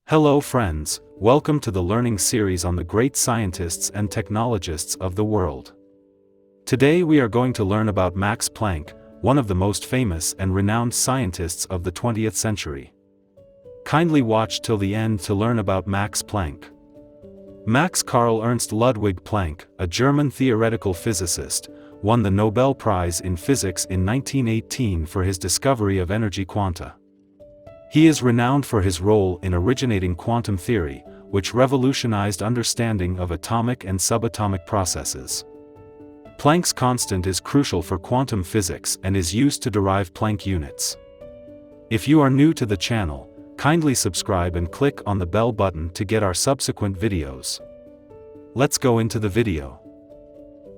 Hello friends, welcome to the learning series on the great scientists and technologists of the world. Today we are going to learn about Max Planck, one of the most famous and renowned scientists of the 20th century. Kindly watch till the end to learn about Max Planck. Max Carl Ernst Ludwig Planck, a German theoretical physicist, won the Nobel Prize in Physics in 1918 for his discovery of energy quanta. He is renowned for his role in originating quantum theory, which revolutionized understanding of atomic and subatomic processes. Planck's constant is crucial for quantum physics and is used to derive Planck units. If you are new to the channel, kindly subscribe and click on the bell button to get our subsequent videos. Let's go into the video.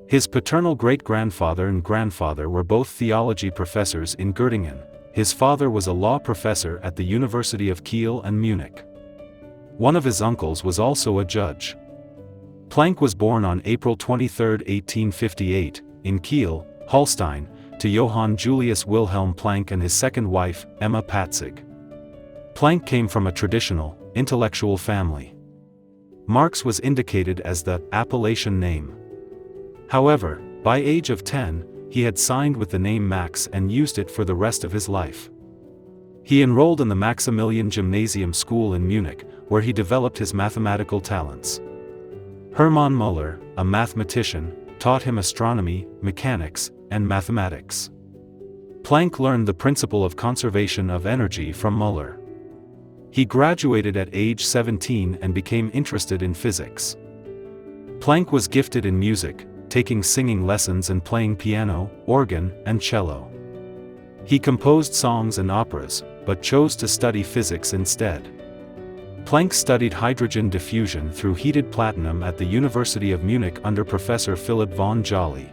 His paternal great-grandfather and grandfather were both theology professors in Göttingen. His father was a law professor at the University of Kiel and Munich. One of his uncles was also a judge. Planck was born on April 23, 1858, in Kiel, Holstein, to Johann Julius Wilhelm Planck and his second wife, Emma Patzig. Planck came from a traditional, intellectual family. Marx was indicated as the appellation name. However, by age of 10, he had signed with the name Max and used it for the rest of his life. He enrolled in the Maximilian Gymnasium School in Munich, where he developed his mathematical talents. Hermann Müller, a mathematician, taught him astronomy, mechanics, and mathematics. Planck learned the principle of conservation of energy from Müller. He graduated at age 17 and became interested in physics. Planck was gifted in music, taking singing lessons and playing piano, organ, and cello. He composed songs and operas, but chose to study physics instead. Planck studied hydrogen diffusion through heated platinum at the University of Munich under Professor Philipp von Jolly.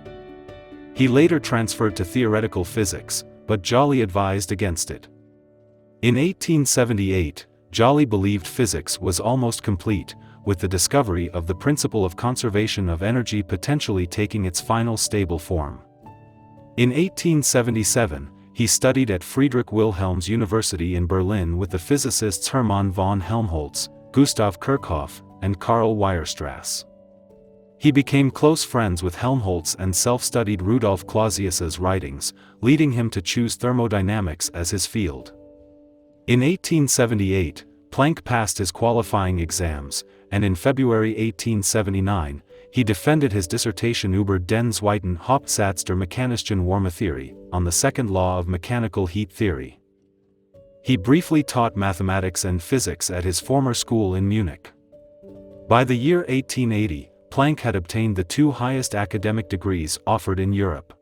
He later transferred to theoretical physics, but Jolly advised against it. In 1878, Jolly believed physics was almost complete, with the discovery of the principle of conservation of energy potentially taking its final stable form. In 1877, he studied at Friedrich Wilhelm's University in Berlin with the physicists Hermann von Helmholtz, Gustav Kirchhoff, and Karl Weierstrass. He became close friends with Helmholtz and self-studied Rudolf Clausius's writings, leading him to choose thermodynamics as his field. In 1878, Planck passed his qualifying exams, and in February 1879, he defended his dissertation über den zweiten Hauptsatz der mechanischen Wärmetheorie, on the second law of mechanical heat theory. He briefly taught mathematics and physics at his former school in Munich. By the year 1880, Planck had obtained the two highest academic degrees offered in Europe.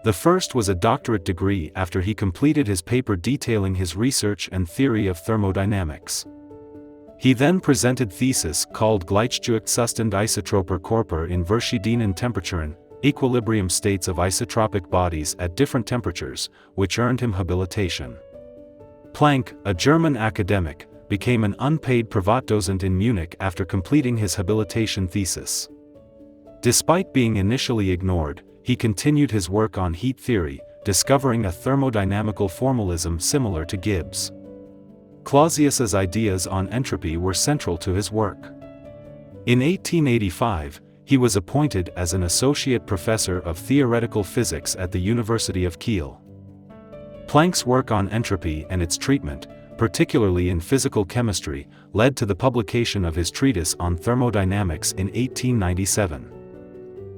The first was a doctorate degree after he completed his paper detailing his research and theory of thermodynamics. He then presented thesis called Gleichgewichtzustand isotroper Körper in verschiedenen Temperaturen, equilibrium states of isotropic bodies at different temperatures, which earned him habilitation. Planck, a German academic, became an unpaid Privatdozent in Munich after completing his habilitation thesis. Despite being initially ignored, he continued his work on heat theory, discovering a thermodynamical formalism similar to Gibbs. Clausius's ideas on entropy were central to his work. In 1885, he was appointed as an associate professor of theoretical physics at the University of Kiel. Planck's work on entropy and its treatment, particularly in physical chemistry, led to the publication of his treatise on thermodynamics in 1897.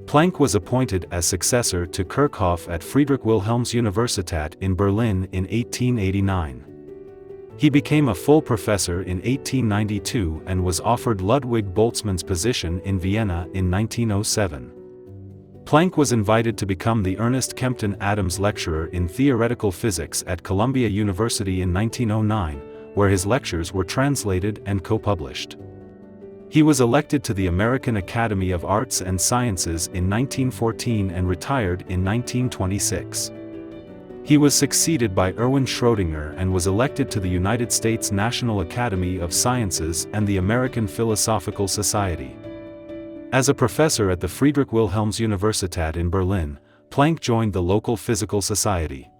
Planck was appointed as successor to Kirchhoff at Friedrich Wilhelm's Universität in Berlin in 1889. He became a full professor in 1892 and was offered Ludwig Boltzmann's position in Vienna in 1907. Planck was invited to become the Ernest Kempton Adams Lecturer in Theoretical Physics at Columbia University in 1909, where his lectures were translated and co-published. He was elected to the American Academy of Arts and Sciences in 1914 and retired in 1926. He was succeeded by Erwin Schrödinger and was elected to the United States National Academy of Sciences and the American Philosophical Society. As a professor at the Friedrich Wilhelm's Universität in Berlin, Planck joined the local physical society.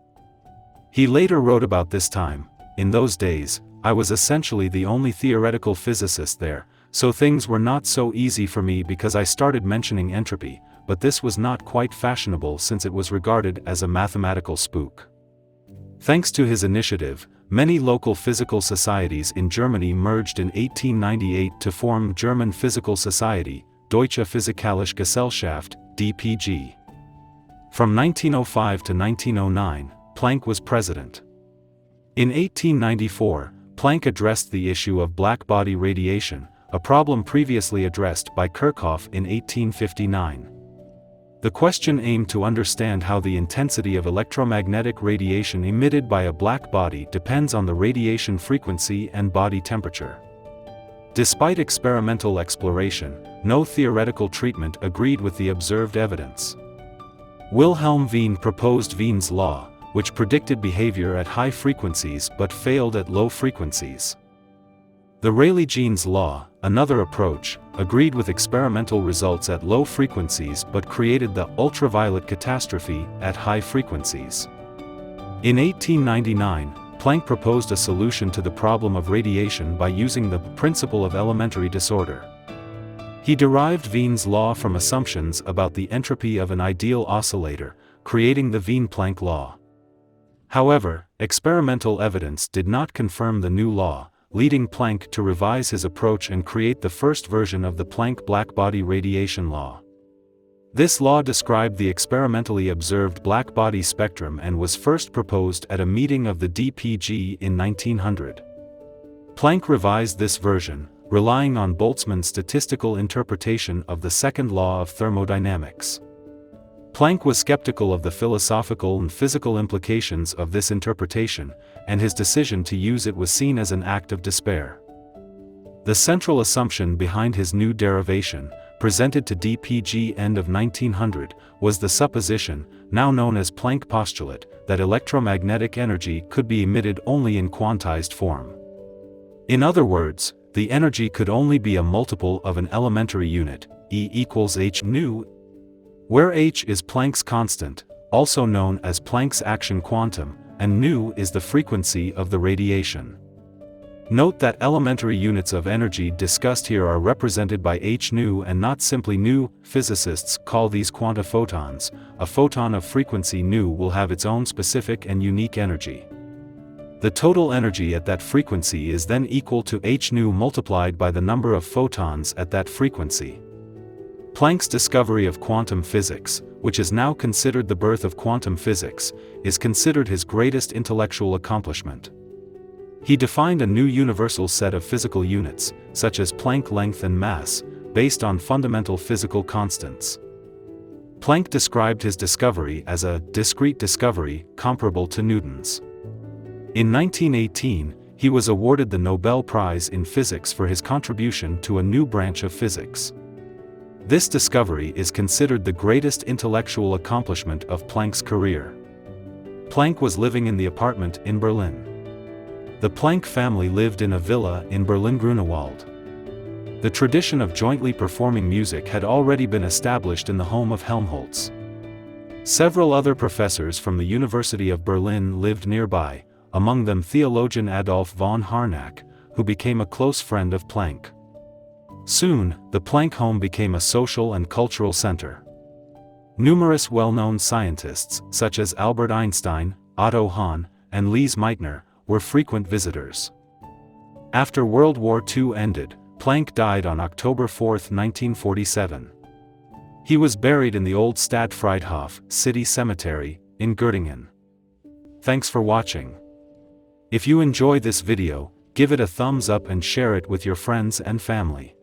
He later wrote about this time, "In those days, I was essentially the only theoretical physicist there, so things were not so easy for me because I started mentioning entropy, but this was not quite fashionable since it was regarded as a mathematical spook. Thanks to his initiative, many local physical societies in Germany merged in 1898 to form German Physical Society, Deutsche Physikalische Gesellschaft, DPG. From 1905 to 1909, Planck was president. In 1894, Planck addressed the issue of black-body radiation, a problem previously addressed by Kirchhoff in 1859. The question aimed to understand how the intensity of electromagnetic radiation emitted by a black body depends on the radiation frequency and body temperature. Despite experimental exploration, no theoretical treatment agreed with the observed evidence. Wilhelm Wien proposed Wien's law, which predicted behavior at high frequencies but failed at low frequencies. The Rayleigh-Jeans law, another approach, agreed with experimental results at low frequencies but created the ultraviolet catastrophe at high frequencies. In 1899, Planck proposed a solution to the problem of radiation by using the principle of elementary disorder. He derived Wien's law from assumptions about the entropy of an ideal oscillator, creating the Wien-Planck law. However, experimental evidence did not confirm the new law, leading Planck to revise his approach and create the first version of the Planck blackbody radiation law. This law described the experimentally observed blackbody spectrum and was first proposed at a meeting of the DPG in 1900. Planck revised this version, relying on Boltzmann's statistical interpretation of the second law of thermodynamics. Planck was skeptical of the philosophical and physical implications of this interpretation, and his decision to use it was seen as an act of despair. The central assumption behind his new derivation, presented to DPG end of 1900, was the supposition, now known as Planck postulate, that electromagnetic energy could be emitted only in quantized form. In other words, the energy could only be a multiple of an elementary unit, E equals h nu, where h is Planck's constant, also known as Planck's action quantum, and nu is the frequency of the radiation. Note that elementary units of energy discussed here are represented by h nu and not simply nu. Physicists call these quanta photons. A photon of frequency nu will have its own specific and unique energy. The total energy at that frequency is then equal to h nu multiplied by the number of photons at that frequency. Planck's discovery of quantum physics, which is now considered the birth of quantum physics, is considered his greatest intellectual accomplishment. He defined a new universal set of physical units, such as Planck length and mass, based on fundamental physical constants. Planck described his discovery as a discrete discovery comparable to Newton's. In 1918, he was awarded the Nobel Prize in Physics for his contribution to a new branch of physics. This discovery is considered the greatest intellectual accomplishment of Planck's career. Planck was living in the apartment in Berlin. The Planck family lived in a villa in Berlin-Grunewald. The tradition of jointly performing music had already been established in the home of Helmholtz. Several other professors from the University of Berlin lived nearby, among them theologian Adolf von Harnack, who became a close friend of Planck. Soon, the Planck home became a social and cultural center. Numerous well-known scientists, such as Albert Einstein, Otto Hahn, and Lise Meitner, were frequent visitors. After World War II ended, Planck died on October 4, 1947. He was buried in the old Stadtfriedhof, city cemetery, in Göttingen. Thanks for watching. If you enjoy this video, give it a thumbs up and share it with your friends and family.